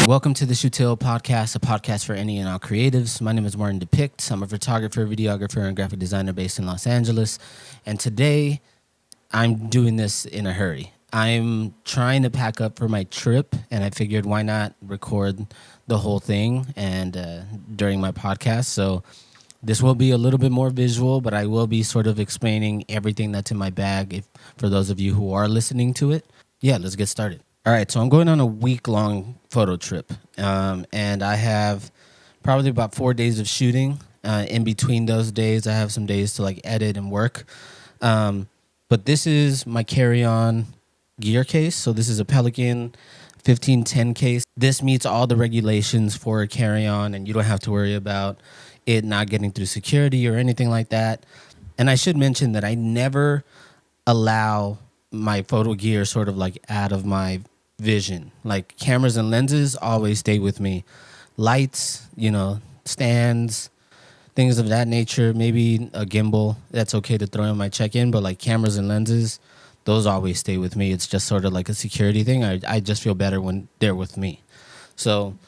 Welcome to the Shootale Podcast, a podcast for any and all creatives. My name is Martin Depict. I'm a photographer, videographer, and graphic designer based in Los Angeles. And today, I'm doing this in a hurry. I'm trying to pack up for my trip, and I figured why not record the whole thing and during my podcast. So this will be a little bit more visual, but I will be sort of explaining everything that's in my bag for those of you who are listening to it. Yeah, let's get started. All right, so I'm going on a week-long photo trip, and I have probably about 4 days of shooting. In between those days, I have some days to like edit and work. But this is my carry-on gear case. So this is a Pelican 1510 case. This meets all the regulations for a carry-on, and you don't have to worry about it not getting through security or anything like that. And I should mention that I never allow my photo gear sort of like out of my vision. Like cameras and lenses always stay with me. Lights, stands, things of that nature. Maybe a gimbal, that's okay to throw in my check-in, but like cameras and lenses, those always stay with me. It's just sort of like a security thing. I just feel better when they're with me. So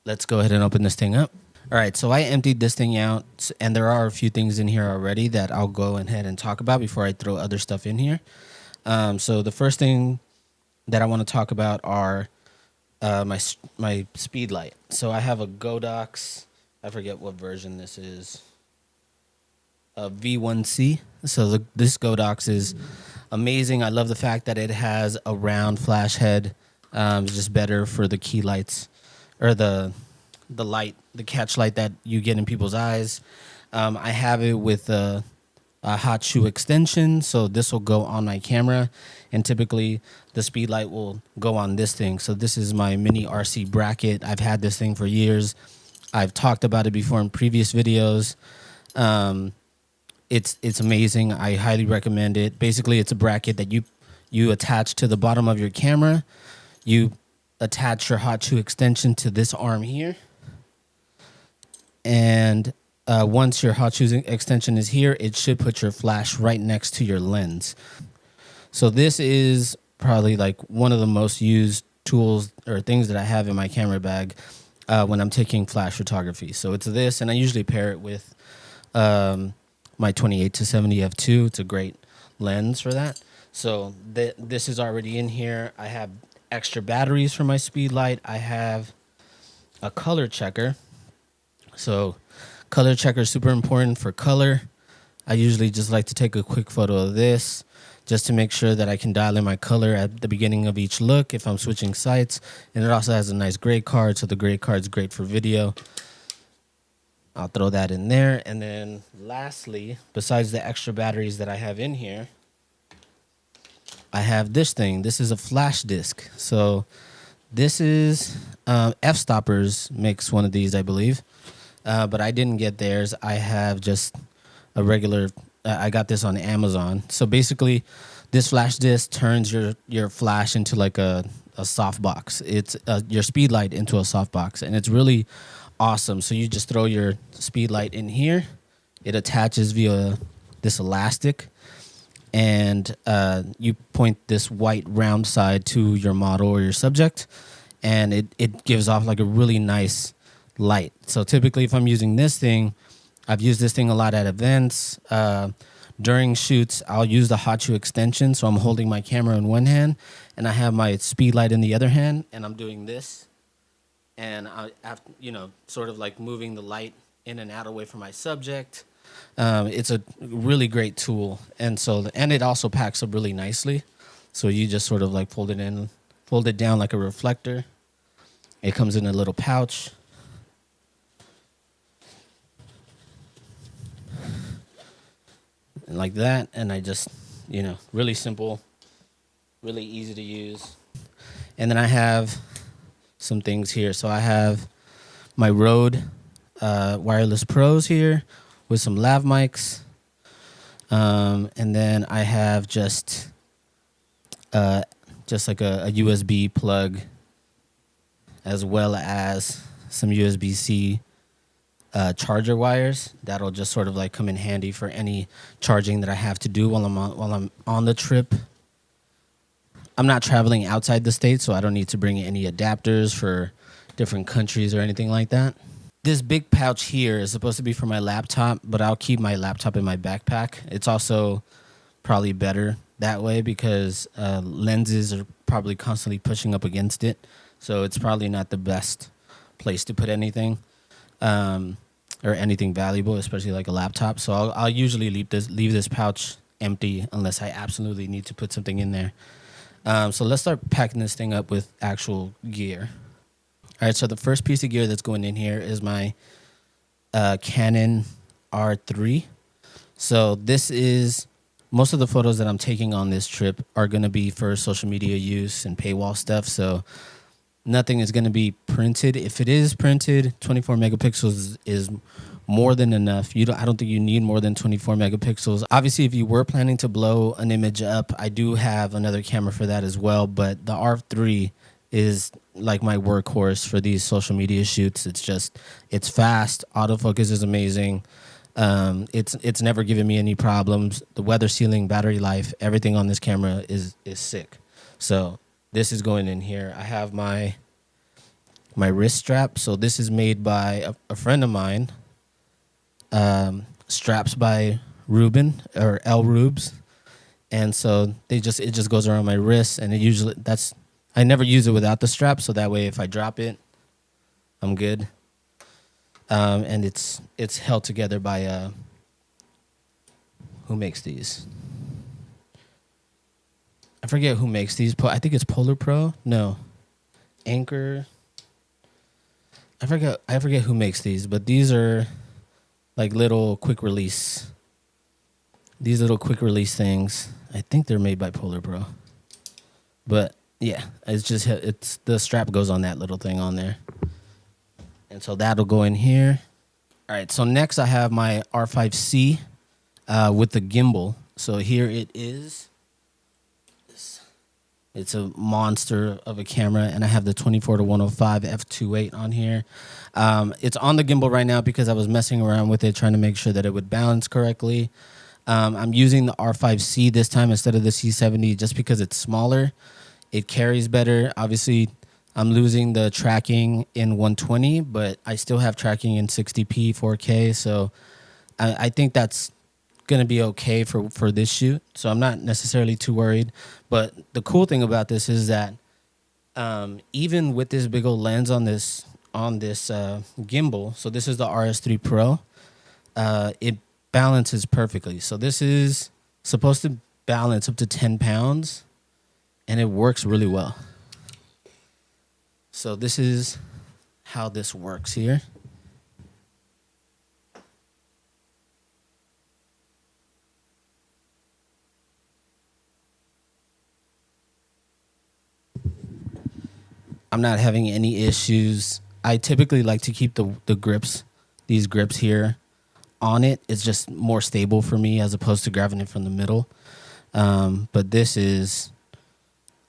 let's go ahead and open this thing up. All right, so I emptied this thing out, and there are a few things in here already that I'll go ahead and talk about before I throw other stuff in here. So the first thing that I want to talk about are my speed light. So I have a Godox, I forget what version this is, V1C. So this Godox is amazing. I love the fact that it has a round flash head. It's just better for the key lights or the light, the catch light that you get in people's eyes. I have it with a hot shoe extension, so this will go on my camera, and typically the speed light will go on this thing. So this is my mini RC bracket. I've had this thing for years. I've talked about it before in previous videos. It's amazing. I highly recommend it. Basically, it's a bracket that you attach to the bottom of your camera. You attach your hot shoe extension to this arm here, and once your hot shoe extension is here, it should put your flash right next to your lens. So this is probably like one of the most used tools or things that I have in my camera bag when I'm taking flash photography. So it's this, and I usually pair it with my 28-70 f2. It's a great lens for that. So this is already in here. I have extra batteries for my speed light. I have a color checker. So color checker is super important for color. I usually just like to take a quick photo of this just to make sure that I can dial in my color at the beginning of each look if I'm switching sites. And it also has a nice gray card, so the gray card is great for video. I'll throw that in there. And then lastly, besides the extra batteries that I have in here, I have this thing. This is a flash disc. So this is F-Stoppers makes one of these, I believe. But I didn't get theirs. I have just a regular, I got this on Amazon. So basically, this flash disc turns your flash into like a softbox. It's your speed light into a softbox, and it's really awesome. So you just throw your speed light in here. It attaches via this elastic, and you point this white round side to your model or your subject, and it gives off like a really nice light. So typically if I'm using this thing, I've used this thing a lot at events. During shoots, I'll use the hot shoe extension. So I'm holding my camera in one hand and I have my speed light in the other hand, and I'm doing this. And I have, sort of like moving the light in and out away from my subject. It's a really great tool. And it also packs up really nicely. So you just sort of like fold it down like a reflector. It comes in a little pouch. Like that, and I just, really simple, really easy to use. And then I have some things here. So I have my Rode Wireless Pros here with some lav mics. And then I have just like a USB plug, as well as some USB-C charger wires that'll just sort of like come in handy for any charging that I have to do while I'm on the trip. I'm not traveling outside the state, so I don't need to bring any adapters for different countries or anything like that. This big pouch here is supposed to be for my laptop, but I'll keep my laptop in my backpack. It's also probably better that way because lenses are probably constantly pushing up against it. So it's probably not the best place to put anything or anything valuable, especially like a laptop. So I'll usually leave this pouch empty unless I absolutely need to put something in there. So let's start packing this thing up with actual gear. All right, so the first piece of gear that's going in here is my Canon R3. So this is, most of the photos that I'm taking on this trip are going to be for social media use and paywall stuff. So nothing is going to be printed. If it is printed, 24 megapixels is more than enough. I don't think you need more than 24 megapixels. Obviously, if you were planning to blow an image up, I do have another camera for that as well. But the R3 is like my workhorse for these social media shoots. It's fast. Autofocus is amazing. It's never given me any problems. The weather sealing, battery life, everything on this camera is sick. So this is going in here. I have my wrist strap. So this is made by a friend of mine. Straps by Ruben or L Rubes. And so it just goes around my wrist, and I never use it without the strap, so that way if I drop it, I'm good. And it's held together by who makes these? I forget who makes these. I think it's Polar Pro. No, Anchor. I forget who makes these, but these are like little quick release. These little quick release things. I think they're made by Polar Pro. But yeah, it's the strap goes on that little thing on there. And so that'll go in here. All right, so next I have my R5C with the gimbal. So here it is. It's a monster of a camera, and I have the 24-105 f2.8 on here. It's on the gimbal right now because I was messing around with it, trying to make sure that it would balance correctly. I'm using the R5C this time instead of the C70 just because it's smaller. It carries better. Obviously, I'm losing the tracking in 120, but I still have tracking in 60p, 4K. So I think that's going to be okay for this shoot. So I'm not necessarily too worried. But the cool thing about this is that even with this big old lens on this gimbal, so this is the RS3 Pro, it balances perfectly. So this is supposed to balance up to 10 pounds, and it works really well. So this is how this works here. I'm not having any issues. I typically like to keep the grips, these grips here on it. It's just more stable for me as opposed to grabbing it from the middle. But this is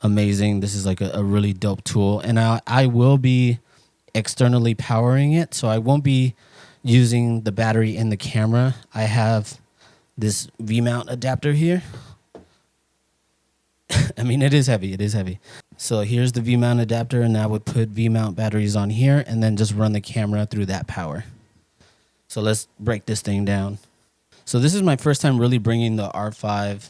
amazing. This is like a really dope tool. And I will be externally powering it, so I won't be using the battery in the camera. I have this V-mount adapter here. I mean, it is heavy. It is heavy. So here's the V-mount adapter, and I would put V-mount batteries on here and then just run the camera through that power. So let's break this thing down. So this is my first time really bringing the R5C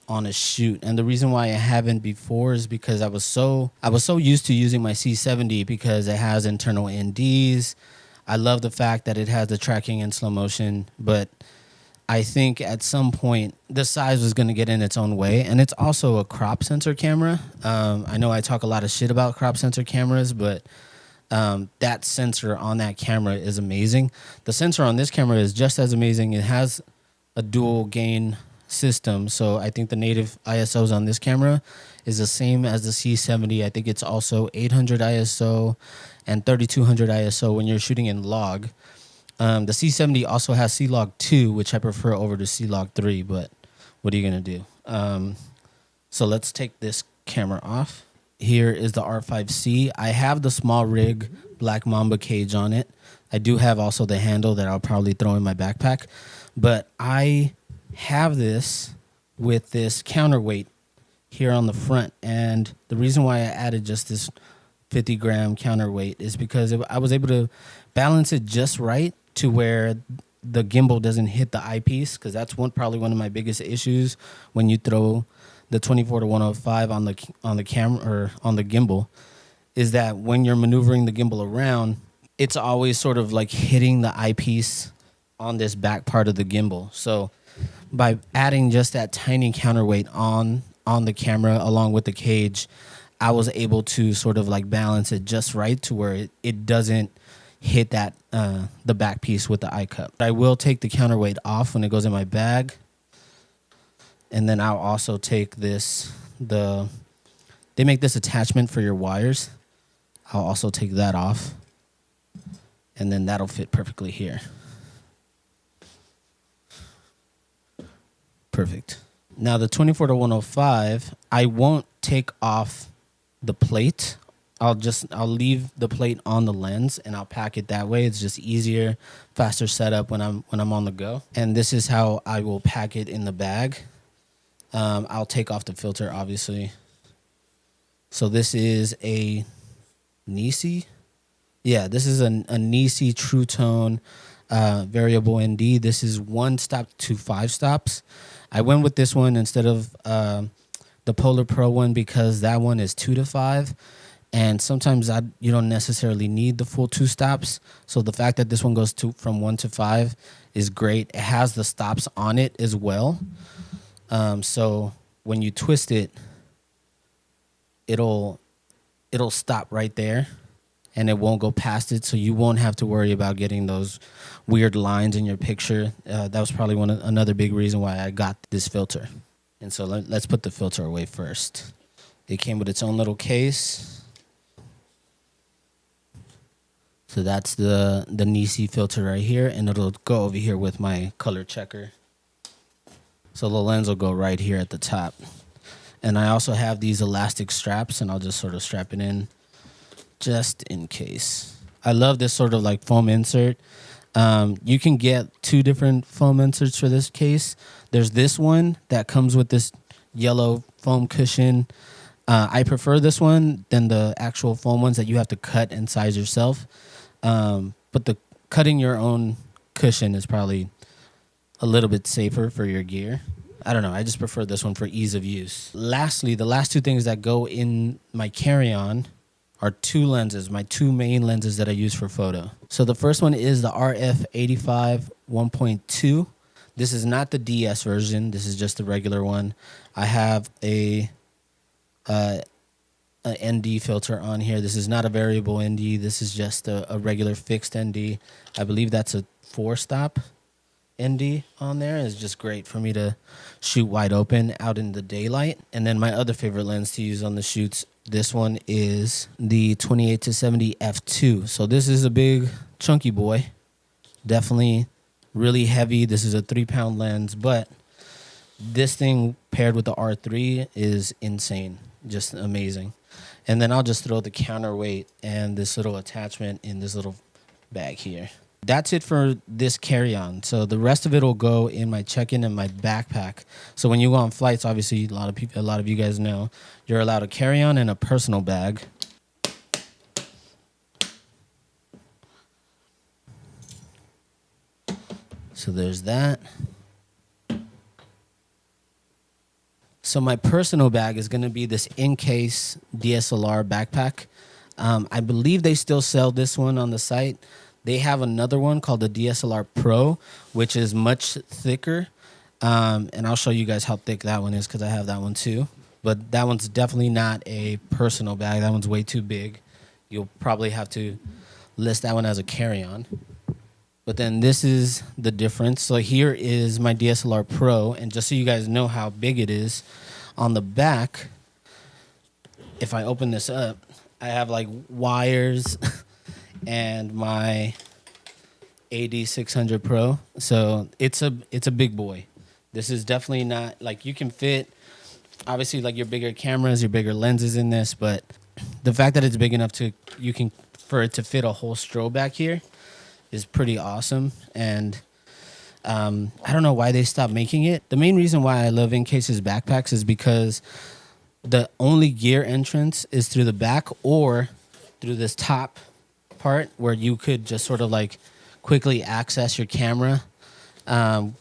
on a shoot. And the reason why I haven't before is because I was so used to using my C70 because it has internal NDs. I love the fact that it has the tracking in slow motion, but I think at some point the size was going to get in its own way. And it's also a crop sensor camera. I know I talk a lot of shit about crop sensor cameras, but that sensor on that camera is amazing. The sensor on this camera is just as amazing. It has a dual gain system. So I think the native ISOs on this camera is the same as the C70. I think it's also 800 ISO and 3200 ISO when you're shooting in log. The C70 also has C-Log 2, which I prefer over to C-Log 3, but what are you going to do? So let's take this camera off. Here is the R5C. I have the small rig Black Mamba cage on it. I do have also the handle that I'll probably throw in my backpack, but I have this with this counterweight here on the front, and the reason why I added just this 50-gram counterweight is because I was able to balance it just right to where the gimbal doesn't hit the eyepiece, because that's probably one of my biggest issues when you throw the 24-105 on the camera or on the gimbal, is that when you're maneuvering the gimbal around, it's always sort of like hitting the eyepiece on this back part of the gimbal. So by adding just that tiny counterweight on the camera along with the cage, I was able to sort of like balance it just right to where it doesn't hit that the back piece with the eye cup. I will take the counterweight off when it goes in my bag, and then I'll also take this. They make this attachment for your wires. I'll also take that off, and then that'll fit perfectly here. Perfect. Now the 24-105, I won't take off the plate. I'll leave the plate on the lens and I'll pack it that way. It's just easier, faster setup when I'm on the go. And this is how I will pack it in the bag. I'll take off the filter, obviously. So this is a Nisi. Yeah, this is a Nisi True Tone variable ND. This is 1 stop to 5 stops. I went with this one instead of the Polar Pro one because that one is 2 to 5. And sometimes you don't necessarily need the full 2 stops. So the fact that this one goes from 1 to 5 is great. It has the stops on it as well. So when you twist it, it'll stop right there and it won't go past it. So you won't have to worry about getting those weird lines in your picture. That was probably another big reason why I got this filter. And so let's put the filter away first. It came with its own little case. So that's the Nisi filter right here, and it'll go over here with my color checker. So the lens will go right here at the top. And I also have these elastic straps, and I'll just sort of strap it in just in case. I love this sort of like foam insert. You can get 2 different foam inserts for this case. There's this one that comes with this yellow foam cushion. I prefer this one than the actual foam ones that you have to cut and size yourself. But the cutting your own cushion is probably a little bit safer for your gear. I don't know. I just prefer this one for ease of use. Lastly, the last 2 things that go in my carry-on are 2 lenses, my 2 main lenses that I use for photo. So the first one is the RF85 1.2. This is not the DS version. This is just the regular one. I have a ND filter on here. This is not a variable ND. This is just a regular fixed ND. I believe that's a 4-stop ND on there. It's just great for me to shoot wide open out in the daylight. And then my other favorite lens to use on the shoots, this one is the 28-70 f2. So this is a big chunky boy. Definitely really heavy. This is a 3-pound lens, but this thing paired with the R3 is insane. Just amazing. And then I'll just throw the counterweight and this little attachment in this little bag here. That's it for this carry-on. So the rest of it will go in my check-in and my backpack. So when you go on flights, obviously a lot of you guys know, you're allowed a carry-on and a personal bag. So there's that. So my personal bag is going to be this in-case DSLR backpack. I believe they still sell this one on the site. They have another one called the DSLR Pro, which is much thicker. And I'll show you guys how thick that one is because I have that one too. But that one's definitely not a personal bag. That one's way too big. You'll probably have to list that one as a carry-on. But then this is the difference. So here is my DSLR Pro. And just so you guys know how big it is, on the back, if I open this up, I have like wires and my AD600 Pro. So it's a big boy. This is definitely not, like, you can fit, obviously, like your bigger cameras, your bigger lenses in this, but the fact that it's big enough for it to fit a whole strobe back here is pretty awesome. And I don't know why they stopped making it. The main reason why I love In-Case's backpacks is because the only gear entrance is through the back, or through this top part where you could just sort of like quickly access your camera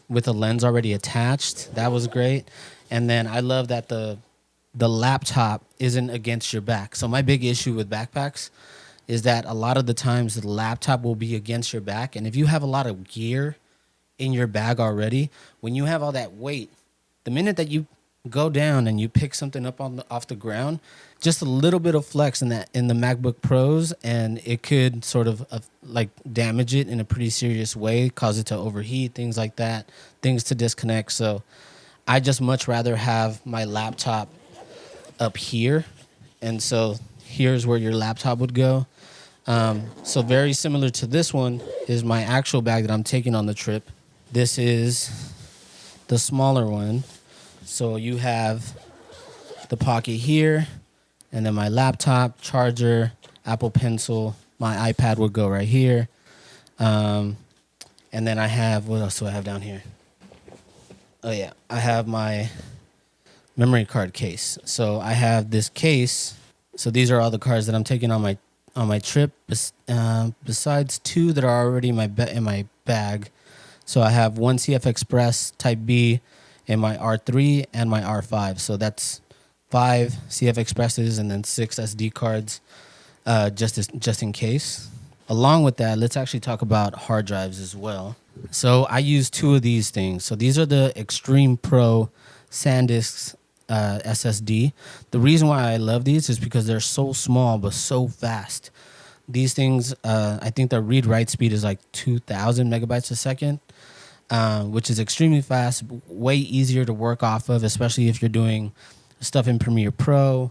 with a lens already attached. That was great. And then I love that the laptop isn't against your back. So my big issue with backpacks is that a lot of the times the laptop will be against your back. And if you have a lot of gear in your bag already, when you have all that weight, the minute that you go down and you pick something up off the ground, just a little bit of flex in the MacBook Pros, and it could sort of like damage it in a pretty serious way, cause it to overheat, things like that, things to disconnect. So I just much rather have my laptop up here, and so here's where your laptop would go. So very similar to this one is my actual bag that I'm taking on the trip. This is the smaller one. So you have the pocket here, and then my laptop, charger, Apple Pencil, my iPad would go right here. And then I have, what else do I have down here? Oh yeah, I have my memory card case. So I have this case. So these are all the cards that I'm taking on my trip, besides two that are already in my bag. So I have one CF Express Type B in my R3 and my R5. So that's 5 CF Expresses and then 6 SD cards, just in case. Along with that, let's actually talk about hard drives as well. So I use 2 of these things. So these are the Extreme Pro SanDisk SSD. The reason why I love these is because they're so small but so fast. These things, I think the read-write speed is like 2,000 megabytes a second, which is extremely fast, way easier to work off of, especially if you're doing stuff in Premiere Pro.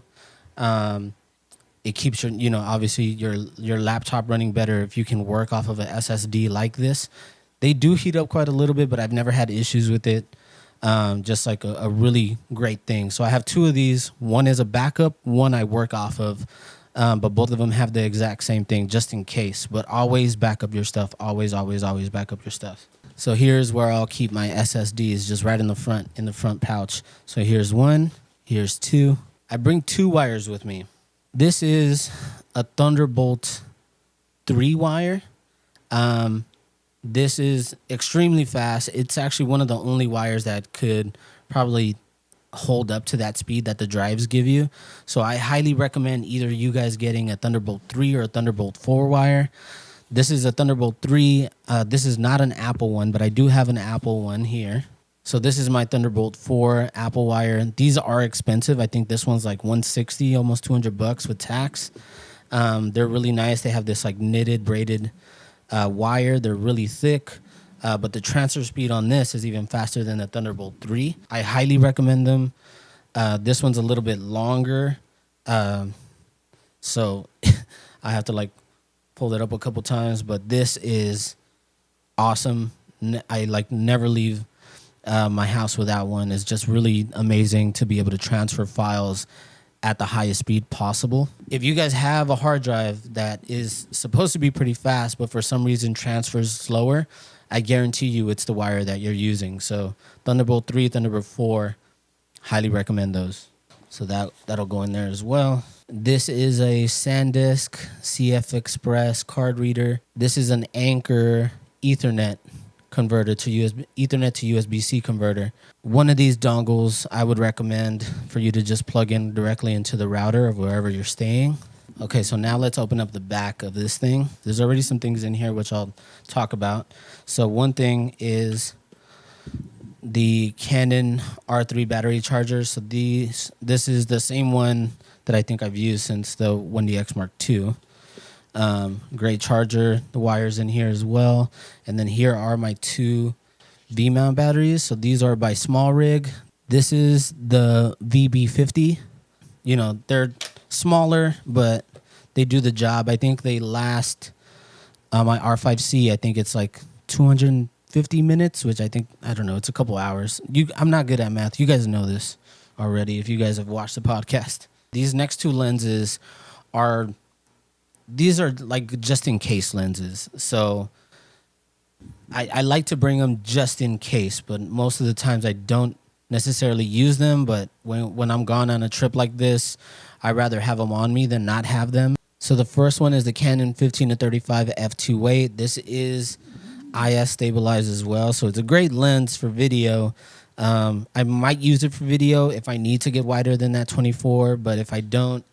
It keeps your, obviously your laptop running better if you can work off of an SSD like this. They do heat up quite a little bit, but I've never had issues with it. Just like a really great thing. So I have 2 of these. One is a backup, one I work off of. But both of them have the exact same thing, just in case. But always back up your stuff. Always, always, always back up your stuff. So here's where I'll keep my SSDs, just right in the front pouch. So here's 1, here's 2. I bring 2 wires with me. This is a Thunderbolt 3 wire. This is extremely fast. It's actually one of the only wires that could probably hold up to that speed that the drives give you. So I highly recommend either you guys getting a Thunderbolt 3 or a Thunderbolt 4 wire. This is a Thunderbolt 3. This is not an Apple one, but I do have an Apple one here. So this is my Thunderbolt 4 Apple wire. These are expensive. I think this one's like $160, almost $200 with tax. They're really nice. They have this like knitted, braided wire. They're really thick. But the transfer speed on this is even faster than the Thunderbolt 3. I highly recommend them. This one's a little bit longer. So I have to like pull it up a couple times, but this is awesome. I like never leave my house without one. It's just really amazing to be able to transfer files at the highest speed possible. If you guys have a hard drive that is supposed to be pretty fast, but for some reason transfers slower, I guarantee you it's the wire that you're using. So Thunderbolt 3, Thunderbolt 4, highly recommend those. So that'll go in there as well. This is a SanDisk CF Express card reader. This is an Anchor Ethernet converter to Ethernet to USB-C converter. One of these dongles I would recommend for you to just plug in directly into the router of wherever you're staying. Okay, so now let's open up the back of this thing. There's already some things in here which I'll talk about. So one thing is the Canon R3 battery charger. So this is the same one that I think I've used since the 1DX Mark II. Great charger. The wire's in here as well. And then here are my 2 V-mount batteries. So these are by Small Rig. This is the VB50. They're smaller, but they do the job. I think they last, my R5C, I think it's like 250 minutes, which I don't know, it's a couple hours. I'm not good at math. You guys know this already if you guys have watched the podcast. These next 2 lenses are like just in case lenses. So I like to bring them just in case, but most of the times I don't necessarily use them. But when I'm gone on a trip like this, I'd rather have them on me than not have them. So the first one is the Canon 15 to 35 f2.8. This is IS stabilized as well, so it's a great lens for video. I might use it for video if I need to get wider than that 24, but if I don't,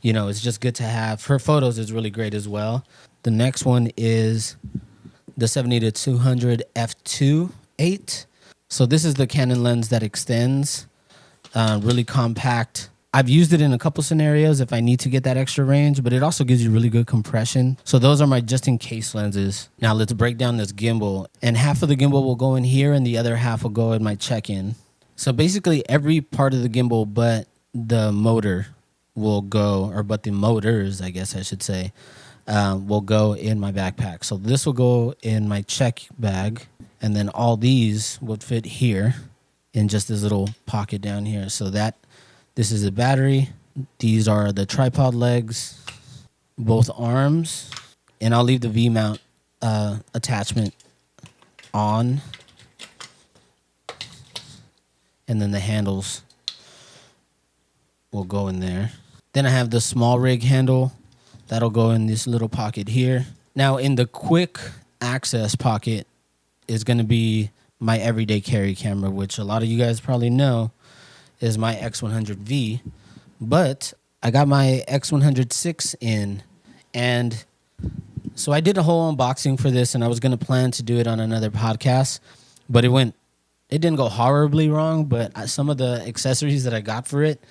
it's just good to have. For photos, it's really great as well. The next one is the 70 to 200 f2.8. So this is the Canon lens that extends, really compact. I've used it in a couple scenarios if I need to get that extra range, but it also gives you really good compression. So those are my just-in-case lenses. Now let's break down this gimbal. And half of the gimbal will go in here and the other half will go in my check-in. So basically every part of the gimbal but the motor will go, or but the motors, I guess I should say, will go in my backpack. So this will go in my check bag, and then all these would fit here in just this little pocket down here. So this is the battery. These are the tripod legs, both arms, and I'll leave the V-mount attachment on, and then the handles will go in there. Then I have the small rig handle. That'll go in this little pocket here. Now in the quick access pocket is going to be my everyday carry camera, which a lot of you guys probably know is my X100V. But I got my X106 in, and so I did a whole unboxing for this, and I was going to plan to do it on another podcast, but it didn't go horribly wrong, but some of the accessories that I got for it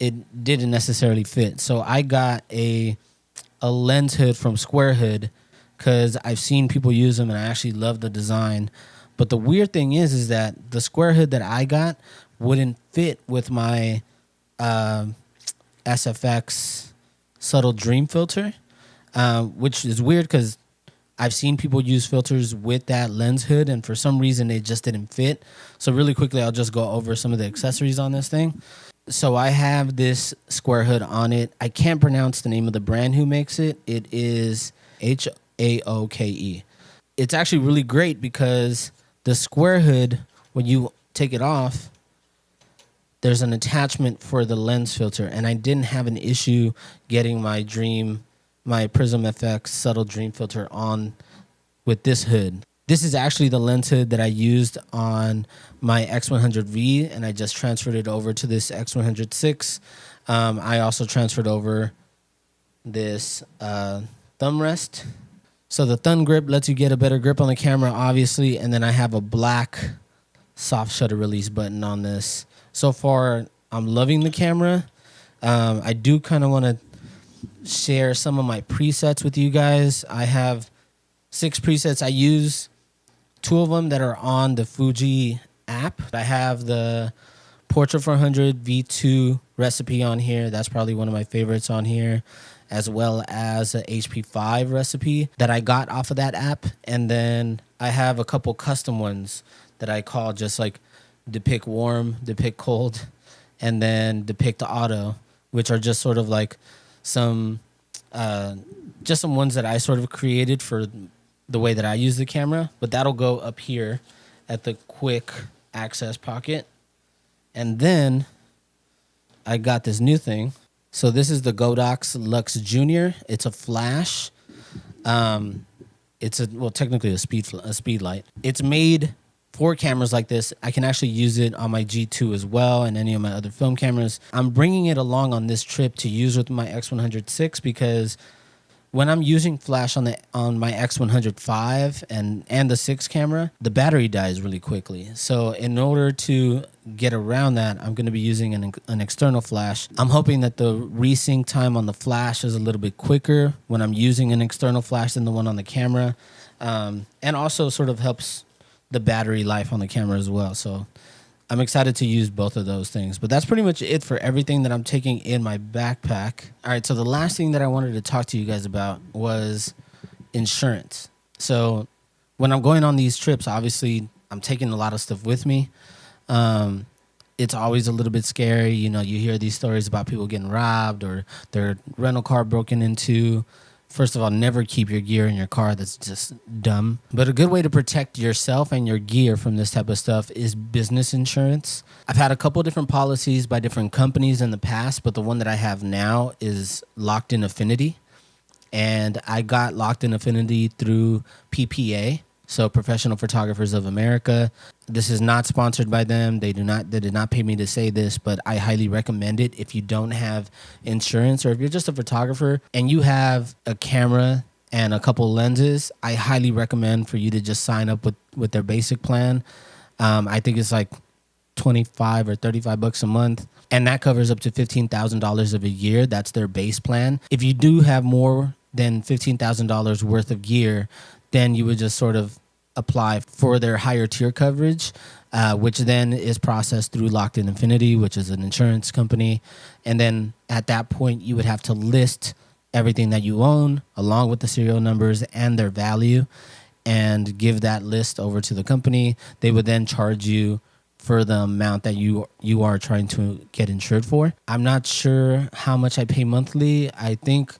didn't necessarily fit. So I got a lens hood from Square Hood because I've seen people use them and I actually love the design. But the weird thing is that the Square Hood that I got wouldn't fit with my SFX subtle dream filter, which is weird because I've seen people use filters with that lens hood, and for some reason it just didn't fit. So really quickly, I'll just go over some of the accessories on this thing. So I have this Square Hood on it. I can't pronounce the name of the brand who makes it. It is Haoke. It's actually really great because the Square Hood, when you take it off, there's an attachment for the lens filter, and I didn't have an issue getting my Prism FX subtle dream filter on with this hood. This is actually the lens hood that I used on my X100V, and I just transferred it over to this X106. I also transferred over this thumb rest. So the thumb grip lets you get a better grip on the camera, obviously, and then I have a black soft shutter release button on this. So far, I'm loving the camera. I do kind of want to share some of my presets with you guys. I have 6 presets. I use 2 of them that are on the Fuji app. I have the Portrait 400 V2 recipe on here. That's probably one of my favorites on here, as well as a HP5 recipe that I got off of that app. And then I have a couple custom ones that I call just like Depict Warm, Depict Cold, and then Depict Auto, which are just sort of like some ones that I sort of created for the way that I use the camera. But that'll go up here at the quick access pocket. And then I got this new thing. So this is the Godox Lux Junior. It's a flash. It's technically a speed light. It's made for cameras like this. I can actually use it on my G2 as well and any of my other film cameras. I'm bringing it along on this trip to use with my X106 because when I'm using flash on my X105 and the 6 camera, the battery dies really quickly. So in order to get around that, I'm going to be using an external flash. I'm hoping that the resync time on the flash is a little bit quicker when I'm using an external flash than the one on the camera, and also sort of helps the battery life on the camera as well. So I'm excited to use both of those things. But that's pretty much it for everything that I'm taking in my backpack. All right, so the last thing that I wanted to talk to you guys about was insurance. So when I'm going on these trips, obviously I'm taking a lot of stuff with me. It's always a little bit scary. You hear these stories about people getting robbed or their rental car broken into. First of all, never keep your gear in your car. That's just dumb. But a good way to protect yourself and your gear from this type of stuff is business insurance. I've had a couple different policies by different companies in the past, but the one that I have now is Locked in Affinity. And I got Locked in Affinity through PPA, so Professional Photographers of America. This is not sponsored by them. They did not pay me to say this, but I highly recommend it if you don't have insurance, or if you're just a photographer and you have a camera and a couple lenses. I highly recommend for you to just sign up with their basic plan. I think it's like $25 or $35 a month, and that covers up to $15,000 of a year. That's their base plan. If you do have more than $15,000 worth of gear, then you would just sort of apply for their higher tier coverage, which then is processed through Locked in Infinity, which is an insurance company. And then at that point, you would have to list everything that you own along with the serial numbers and their value, and give that list over to the company. They would then charge you for the amount that you are trying to get insured for. I'm not sure how much I pay monthly. I think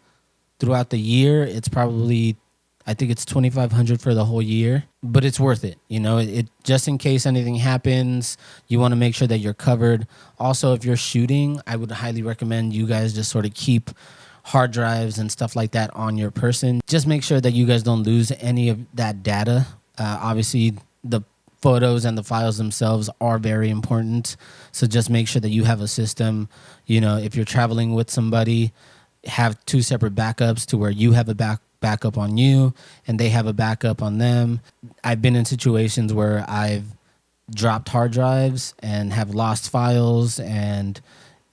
throughout the year, it's $2,500 for the whole year, but it's worth it. You know, it just in case anything happens, you want to make sure that you're covered. Also, if you're shooting, I would highly recommend you guys just sort of keep hard drives and stuff like that on your person. Just make sure that you guys don't lose any of that data. Obviously, the photos and the files themselves are very important. So just make sure that you have a system. You know, if you're traveling with somebody, have two separate backups to where you have a backup on you and they have a backup on them. I've been in situations where I've dropped hard drives and have lost files, and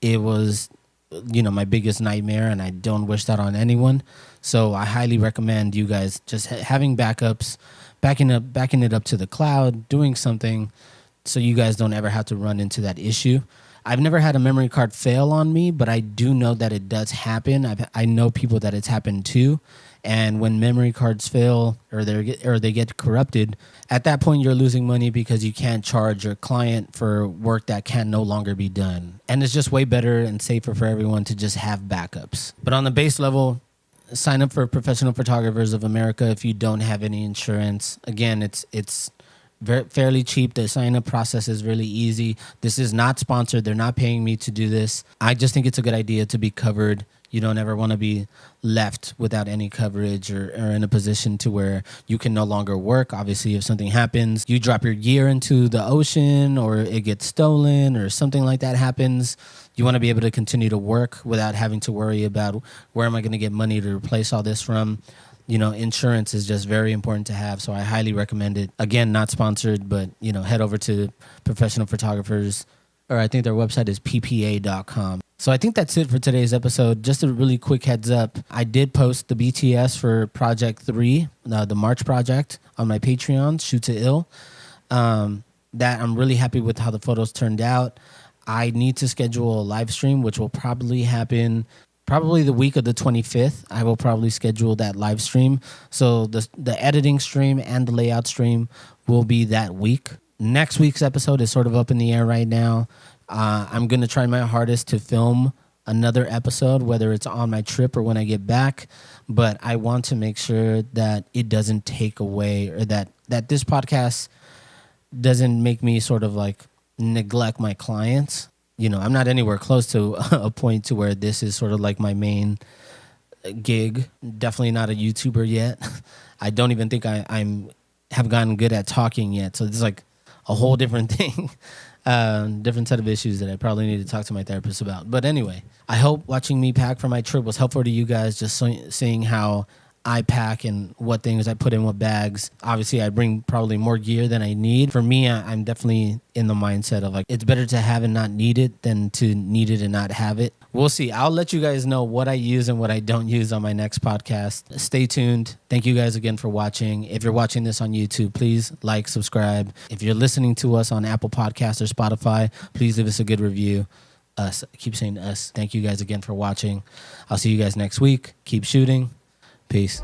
it was, my biggest nightmare, and I don't wish that on anyone. So I highly recommend you guys just having backups, backing it up to the cloud, doing something so you guys don't ever have to run into that issue. I've never had a memory card fail on me, but I do know that it does happen. I know people that it's happened to. And when memory cards fail or they get corrupted, at that point you're losing money because you can't charge your client for work that can no longer be done. And it's just way better and safer for everyone to just have backups. But on the base level, sign up for Professional Photographers of America if you don't have any insurance. Again, it's fairly cheap. The sign-up process is really easy. This is not sponsored. They're not paying me to do this. I just think it's a good idea to be covered. You don't ever want to be left without any coverage or in a position to where you can no longer work. Obviously, if something happens, you drop your gear into the ocean or it gets stolen or something like that happens, you want to be able to continue to work without having to worry about where am I going to get money to replace all this from. Insurance is just very important to have, so I highly recommend it. Again, not sponsored, but, head over to Professional Photographers, or I think their website is ppa.com. So I think that's it for today's episode. Just a really quick heads up. I did post the BTS for Project 3, the March project, on my Patreon, Shoot to Ill. That I'm really happy with how the photos turned out. I need to schedule a live stream, which will probably happen the week of the 25th. I will probably schedule that live stream. So the editing stream and the layout stream will be that week. Next week's episode is sort of up in the air right now. I'm going to try my hardest to film another episode, whether it's on my trip or when I get back. But I want to make sure that it doesn't take away, or that this podcast doesn't make me sort of like neglect my clients. I'm not anywhere close to a point to where this is sort of like my main gig. Definitely not a YouTuber yet. I don't even think I'm have gotten good at talking yet. So it's like a whole different thing, different set of issues that I probably need to talk to my therapist about. But anyway, I hope watching me pack for my trip was helpful to you guys, just seeing how I pack and what things I put in what bags. Obviously, I bring probably more gear than I need. For me, I'm definitely in the mindset of like, it's better to have and not need it than to need it and not have it. We'll see. I'll let you guys know what I use and what I don't use on my next podcast. Stay tuned. Thank you guys again for watching. If you're watching this on YouTube, please like, subscribe. If you're listening to us on Apple Podcasts or Spotify, please leave us a good review. Us. I keep saying us. Thank you guys again for watching. I'll see you guys next week. Keep shooting. Peace.